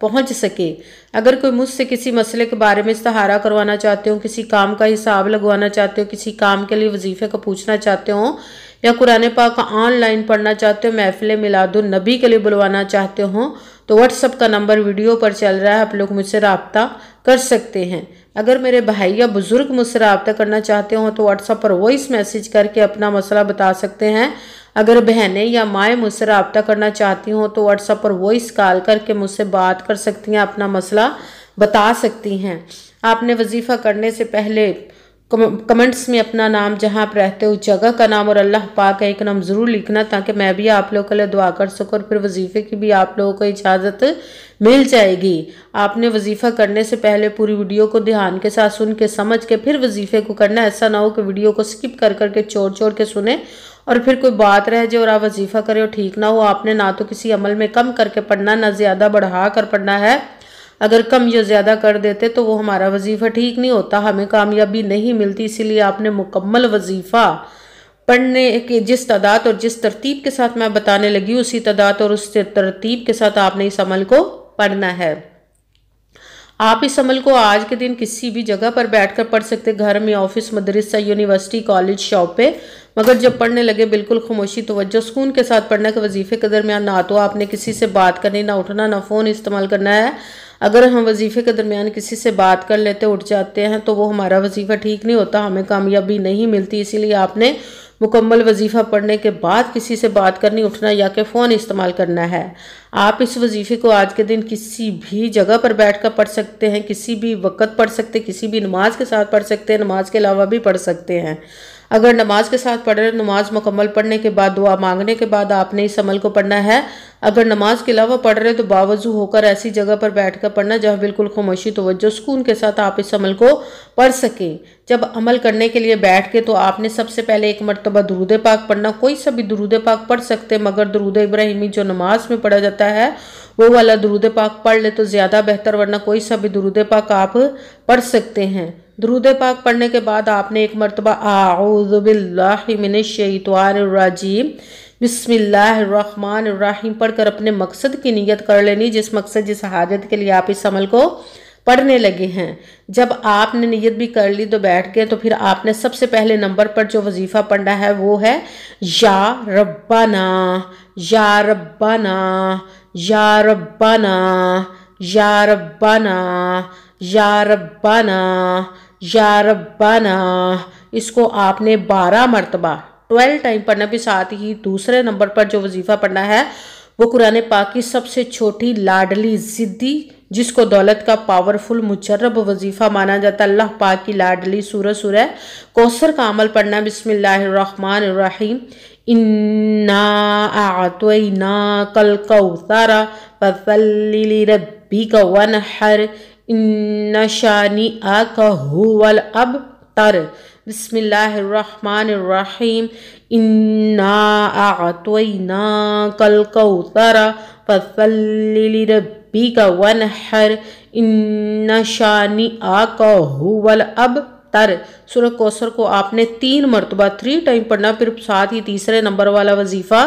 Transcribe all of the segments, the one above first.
پہنچ سکے۔ اگر کوئی مجھ سے کسی مسئلے کے بارے میں استخارہ کروانا چاہتے ہوں، کسی کام کا حساب لگوانا چاہتے ہو، کسی کام کے لیے وظیفے کا پوچھنا چاہتے ہوں، یا قرآن پاک کا آن لائن پڑھنا چاہتے ہو، محفل میلاد النبی کے لیے بلوانا چاہتے ہوں، تو واٹس ایپ کا نمبر ویڈیو پر چل رہا ہے، آپ لوگ مجھ سے رابطہ کر سکتے ہیں۔ اگر میرے بھائی یا بزرگ مجھ سے رابطہ کرنا چاہتے ہوں تو واٹس ایپ پر وائس میسیج کر کے اپنا مسئلہ بتا سکتے ہیں۔ اگر بہنیں یا مائیں مجھ سے رابطہ کرنا چاہتی ہوں تو واٹس ایپ پر وائس کال کر کے مجھ سے بات کر سکتی ہیں، اپنا مسئلہ بتا سکتی ہیں۔ آپ نے وظیفہ کرنے سے پہلے کمنٹس میں اپنا نام، جہاں آپ رہتے ہو جگہ کا نام اور اللہ پاک کا ایک نام ضرور لکھنا، تاکہ میں بھی آپ لوگوں کے لیے دعا کر سکوں اور پھر وظیفے کی بھی آپ لوگوں کو اجازت مل جائے گی۔ آپ نے وظیفہ کرنے سے پہلے پوری ویڈیو کو دھیان کے ساتھ سن کے سمجھ کے پھر وظیفے کو کرنا۔ ایسا نہ ہو کہ ویڈیو کو سکپ کر کے چھوڑ کے سنیں اور پھر کوئی بات رہ جائے اور آپ وظیفہ کریں اور ٹھیک نہ ہو۔ آپ نے نہ تو کسی عمل میں کم کر کے پڑھنا، نہ زیادہ بڑھا کر پڑھنا ہے۔ اگر کم یا زیادہ کر دیتے تو وہ ہمارا وظیفہ ٹھیک نہیں ہوتا، ہمیں کامیابی نہیں ملتی۔ اسی لیے آپ نے مکمل وظیفہ پڑھنے کی جس تعداد اور جس ترتیب کے ساتھ میں بتانے لگی، اسی تعداد اور اس ترتیب کے ساتھ آپ نے اس عمل کو پڑھنا ہے۔ آپ اس عمل کو آج کے دن کسی بھی جگہ پر بیٹھ کر پڑھ سکتے، گھر میں، آفس، مدرسہ، یونیورسٹی، کالج، شاپ پہ، مگر جب پڑھنے لگے بالکل خاموشی، توجہ، سکون کے ساتھ پڑھنا کہ وظیفے کے درمیان نہ تو آپ نے کسی سے بات کرنی، نہ اٹھنا، نہ فون استعمال کرنا ہے۔ اگر ہم وظیفے کے درمیان کسی سے بات کر لیتے، اٹھ جاتے ہیں، تو وہ ہمارا وظیفہ ٹھیک نہیں ہوتا، ہمیں کامیابی نہیں ملتی۔ اسی لیے آپ نے مکمل وظیفہ پڑھنے کے بعد کسی سے بات کرنی، اٹھنا یا کہ فون استعمال کرنا ہے۔ آپ اس وظیفے کو آج کے دن کسی بھی جگہ پر بیٹھ کر پڑھ سکتے ہیں، کسی بھی وقت پڑھ سکتے، کسی بھی نماز کے ساتھ پڑھ سکتے ہیں، نماز کے علاوہ بھی پڑھ سکتے ہیں۔ اگر نماز کے ساتھ پڑھ رہے، نماز مکمل پڑھنے کے بعد، دعا مانگنے کے بعد آپ نے اس عمل کو پڑھنا ہے۔ اگر نماز کے علاوہ پڑھ رہے تو باوضو ہو کر ایسی جگہ پر بیٹھ کر پڑھنا جہاں بالکل خاموشی، توجہ، سکون کے ساتھ آپ اس عمل کو پڑھ سکیں۔ جب عمل کرنے کے لیے بیٹھ کے تو آپ نے سب سے پہلے ایک مرتبہ درود پاک پڑھنا، کوئی سا بھی درود پاک پڑھ سکتے، مگر درود ابراہیمی جو نماز میں پڑھا جاتا ہے وہ والا درود پاک پڑھ لے تو زیادہ بہتر، ورنہ کوئی سا بھی درود پاک آپ پڑھ سکتے ہیں۔ درود پاک پڑھنے کے بعد آپ نے ایک مرتبہ اعوذ باللہ من الشیطان الرجیم بسم اللہ الرحمن الرحیم پڑھ کر اپنے مقصد کی نیت کر لینی، جس مقصد، جس حاجت کے لیے آپ اس عمل کو پڑھنے لگے ہیں۔ جب آپ نے نیت بھی کر لی تو بیٹھ گئے، تو پھر آپ نے سب سے پہلے نمبر پر جو وظیفہ پڑھنا ہے وہ ہے یا ربنا، یا ربنا، یا ربنا، یا ربنا، یا ربنا، یا ربنا۔ اس کو آپ نے 12 مرتبہ 12 ٹائم پڑھنا، بھی ساتھ ہی دوسرے نمبر پر جو وظیفہ پڑھنا ہے وہ قرآن پاک کی سب سے چھوٹی لاڈلی ضدی، جس کو دولت کا پاورفل مجرب وظیفہ مانا جاتا ہے، اللہ پاک کی لاڈلی سورہ کوثر کا عمل پڑھنا۔ بسم اللہ الرحمن الرحیم انا اعطیناک الکوثر فصلی لربک وانحر ان شانئک هو الابتر۔ بسم اللہ الرحمن الرحیم انا اعطیناک الکوثر فصلی لربک وانحر ان شانئک هو الابتر۔ سورہ کوثر کو آپ نے 3 مرتبہ 3 ٹائم پڑھنا، پھر ساتھ ہی تیسرے نمبر والا وظیفہ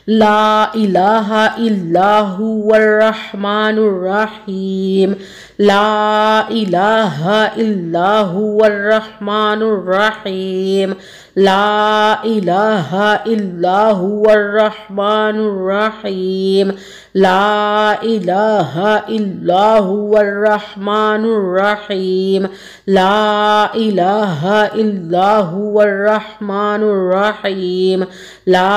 لا الہ الا هو الرحمن الرحیم، لا الہ الا هو الرحمن الرحیم، لا الہ الا هو الرحمن الرحیم، لا الہ الا هو الرحمن الرحیم، لا الہ الا هو الرحمن الرحیم، لا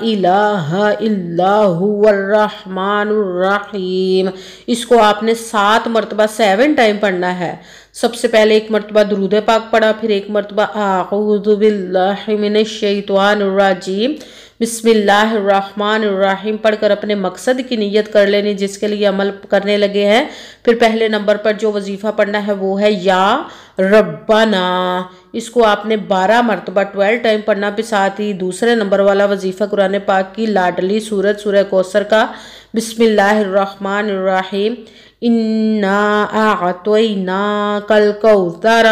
الہ الا هو الرحمن الرحیم۔ اس کو آپ نے 7 مرتبہ 7 ٹائم پڑھنا ہے۔ سب سے پہلے ایک مرتبہ درود پاک پڑھا، پھر ایک مرتبہ اعوذ باللہ من الشیطان الرجیم بسم اللہ الرحمن الرحیم پڑھ کر اپنے مقصد کی نیت کر لینی، جس کے لیے عمل کرنے لگے ہیں۔ پھر پہلے نمبر پر جو وظیفہ پڑھنا ہے وہ ہے یا ربنا، اس کو آپ نے 12 مرتبہ 12 ٹائم پڑھنا، پھر ساتھ ہی دوسرے نمبر والا وظیفہ قرآن پاک کی لاڈلی سورہ کوثر کا بسم اللہ الرحمن الرحیم انا اعطیناک الکوثر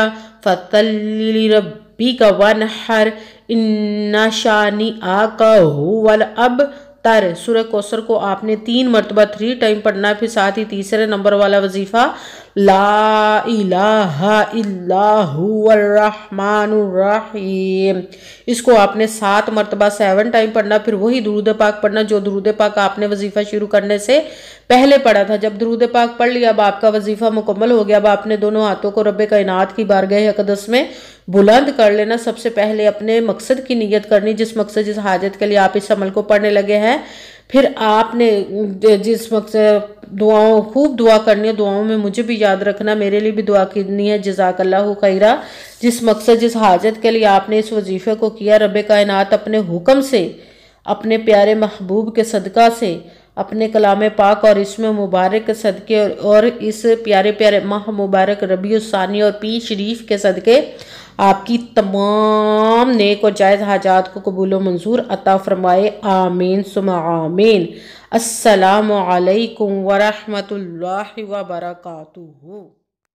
فصلی لربک وانحر ان شانئک هو الابتر۔ تر سورہ کوثر کو آپ نے 3 مرتبہ 3 ٹائم پڑھنا ہے، پھر ساتھ ہی تیسرے نمبر والا وظیفہ لا الہ الا هو الرحمن الرحیم، اس کو آپ نے 7 مرتبہ 7 ٹائم پڑھنا، پھر وہی درود پاک پڑھنا جو درود پاک آپ نے وظیفہ شروع کرنے سے پہلے پڑھا تھا۔ جب درود پاک پڑھ لیا اب آپ کا وظیفہ مکمل ہو گیا، اب آپ نے دونوں ہاتھوں کو رب کائنات کی بارگاہ اقدس میں بلند کر لینا۔ سب سے پہلے اپنے مقصد کی نیت کرنی، جس مقصد جس حاجت کے لیے آپ اس عمل کو پڑھنے لگے ہیں، پھر آپ نے جس مقصد دعاؤں خوب دعا کرنی ہے، دعاؤں میں مجھے بھی یاد رکھنا، میرے لیے بھی دعا کرنی ہے، جزاک اللہ خیرہ۔ جس مقصد جس حاجت کے لیے آپ نے اس وظیفے کو کیا، رب کائنات اپنے حکم سے، اپنے پیارے محبوب کے صدقہ سے، اپنے کلام پاک اور اسم مبارک کے صدقے اور اس پیارے پیارے ماہ مبارک ربیع الثانی اور پیر شریف کے صدقے آپ کی تمام نیک و جائز حاجات کو قبول و منظور عطا فرمائے، آمین ثم آمین۔ السلام علیکم ورحمۃ اللہ وبرکاتہ۔